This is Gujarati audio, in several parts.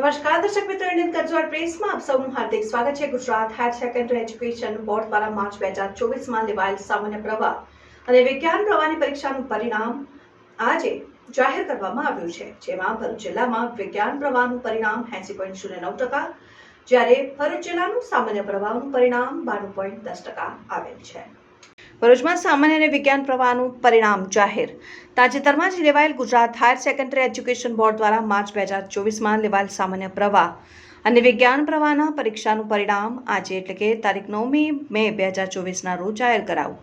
નમસ્કાર દર્શક મિત્રો, ઇન્ડિયન કલ્ચરલ પ્રેસમાં આપ સૌનું હાર્દિક સ્વાગત છે। Gujarat higher secondary education board દ્વારા માર્ચ 2024માં લેવાયેલ સામાન્ય પ્રવાહ અને વિજ્ઞાન પ્રવાહની પરીક્ષાનું પરિણામ આજે જાહેર કરવામાં આવ્યું છે, જેમાં ભરૂચ જિલ્લામાં વિજ્ઞાન પ્રવાહનું પરિણામ 80.09%, જ્યારે ભરૂચ જિલ્લાનું સામાન્ય પ્રવાહનું પરિણામ 92.10% આવેલ છે। ભરૂચમાં સામાન્ય અને વિજ્ઞાન પ્રવાહનું પરિણામ જાહેર। તાજેતરમાં જ લેવાયેલ Gujarat higher secondary education board દ્વારા માર્ચ 2024માં લેવાયેલ સામાન્ય પ્રવાહ અને વિજ્ઞાન પ્રવાહના પરીક્ષાનું પરિણામ આજે એટલે કે તારીખ 9મી મે 2024ના રોજ જાહેર કરાયું,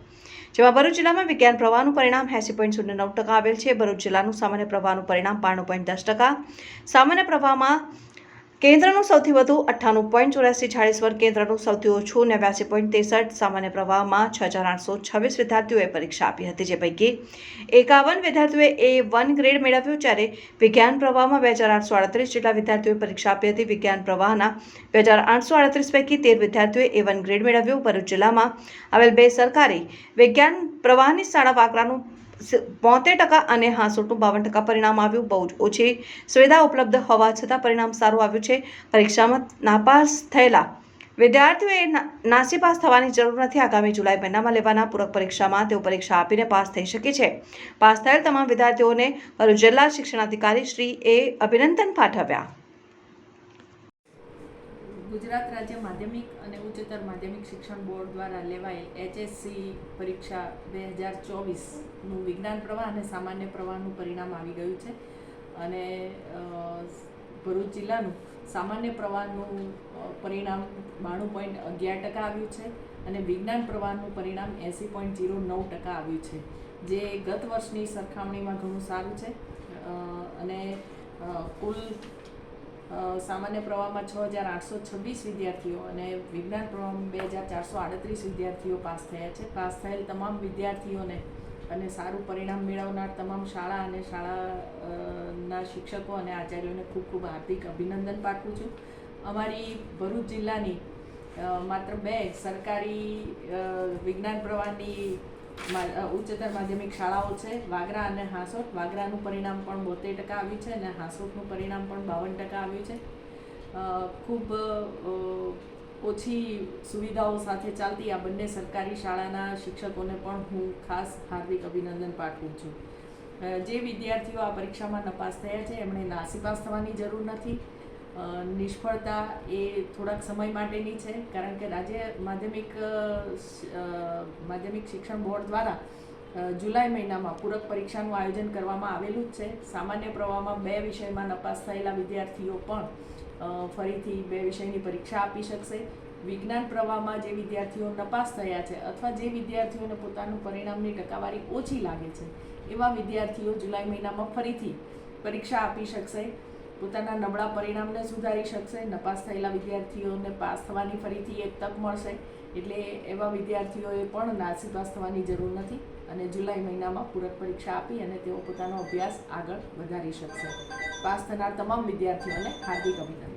જેમાં ભરૂચ જિલ્લામાં વિજ્ઞાન પ્રવાહનું પરિણામ 80.09% આવેલ છે। ભરૂચ જિલ્લાનું સામાન્ય પ્રવાહનું પરિણામ 92.10%, સામાન્ય પ્રવાહમાં કેન્દ્રનું સૌથી વધુ 98.84, છાળેશ્વર કેન્દ્રનું સૌથી ઓછું 89.63, સામાન્ય પ્રવાહમાં 6826 વિદ્યાર્થીઓએ પરીક્ષા આપી હતી, જે પૈકી 51 વિદ્યાર્થીઓએ A1 ગ્રેડ મેળવ્યો, જ્યારે વિજ્ઞાન પ્રવાહમાં 2838 જેટલા વિદ્યાર્થીઓએ પરીક્ષા આપી હતી। વિજ્ઞાન પ્રવાહના 2838 પૈકી 13 વિદ્યાર્થીઓએ A1 ગ્રેડ મેળવ્યો। ભરૂચ જિલ્લામાં આવેલ બે સરકારી વિજ્ઞાન પ્રવાહની શાળા વાગરાનું 72% અને હાંસોટનું 52% પરિણામ આવ્યું। બહુ જ ઓછી સુવિધા ઉપલબ્ધ હોવા છતાં પરિણામ સારું આવ્યું છે। પરીક્ષામાં નાપાસ થયેલા વિદ્યાર્થીઓએ નાસીપાસ થવાની જરૂર નથી। આગામી જુલાઈ મહિનામાં લેવાના પૂરક પરીક્ષામાં તેઓ પરીક્ષા આપીને પાસ થઈ શકે છે। પાસ થયેલ તમામ વિદ્યાર્થીઓને ભરૂચ જિલ્લા શિક્ષણાધિકારી શ્રી એ અભિનંદન પાઠવ્યા। ગુજરાત રાજ્ય માધ્યમિક અને ઉચ્ચતર માધ્યમિક શિક્ષણ બોર્ડ દ્વારા લેવાયેલ HSC પરીક્ષા 2024નું વિજ્ઞાન પ્રવાહ અને સામાન્ય પ્રવાહનું પરિણામ આવી ગયું છે, અને ભરૂચ જિલ્લાનું સામાન્ય પ્રવાહનું પરિણામ 92.11% આવ્યું છે, અને વિજ્ઞાન પ્રવાહનું પરિણામ 80.09% આવ્યું છે, જે ગત વર્ષની સરખામણીમાં ઘણું સારું છે। અને કુલ સામાન્ય પ્રવાહમાં 6826 વિદ્યાર્થીઓ અને વિજ્ઞાન પ્રવાહમાં 2438 વિદ્યાર્થીઓ પાસ થયા છે। પાસ થયેલ તમામ વિદ્યાર્થીઓને અને સારું પરિણામ મેળવનાર તમામ શાળા અને શાળાના શિક્ષકો અને આચાર્યોને ખૂબ ખૂબ હાર્દિક અભિનંદન પાઠવું છું। અમારી ભરૂચ જિલ્લાની માત્ર 2 સરકારી વિજ્ઞાન પ્રવાહની ઉચ્ચતર માધ્યમિક શાળાઓ છે, વાગરા અને હાંસોટ। વાગરાનું પરિણામ પણ 72% આવ્યું છે અને હાંસોટનું પરિણામ પણ 52% આવ્યું છે। ખૂબ ઓછી સુવિધાઓ સાથે ચાલતી આ બંને સરકારી શાળાના શિક્ષકોને પણ હું ખાસ હાર્દિક અભિનંદન પાઠવું છું। જે વિદ્યાર્થીઓ આ પરીક્ષામાં નપાસ થયા છે એમણે નાસીપાસ થવાની જરૂર નથી। નિષ્ફળતા એ થોડાક સમય માટેની છે, કારણ કે રાજ્ય માધ્યમિક શિક્ષણ બોર્ડ દ્વારા જુલાઈ મહિનામાં પૂરક પરીક્ષાનું આયોજન કરવામાં આવેલું જ છે। સામાન્ય પ્રવાહમાં 2 વિષયમાં નપાસ થયેલા વિદ્યાર્થીઓ પણ ફરીથી 2 વિષયની પરીક્ષા આપી શકશે। વિજ્ઞાન પ્રવાહમાં જે વિદ્યાર્થીઓ નપાસ થયા છે અથવા જે વિદ્યાર્થીઓને પોતાનું પરિણામની ટકાવારી ઓછી લાગે છે એવા વિદ્યાર્થીઓ જુલાઈ મહિનામાં ફરીથી પરીક્ષા આપી શકશે, પોતાના નબળા પરિણામને સુધારી શકશે। નપાસ થયેલા વિદ્યાર્થીઓને પાસ થવાની ફરીથી એક તક મળશે, એટલે એવા વિદ્યાર્થીઓએ પણ નાસીપાસ થવાની જરૂર નથી અને જુલાઈ મહિનામાં પૂરક પરીક્ષા આપી અને તેઓ પોતાનો અભ્યાસ આગળ વધારી શકશે। પાસ થનાર તમામ વિદ્યાર્થીઓને હાર્દિક અભિનંદન।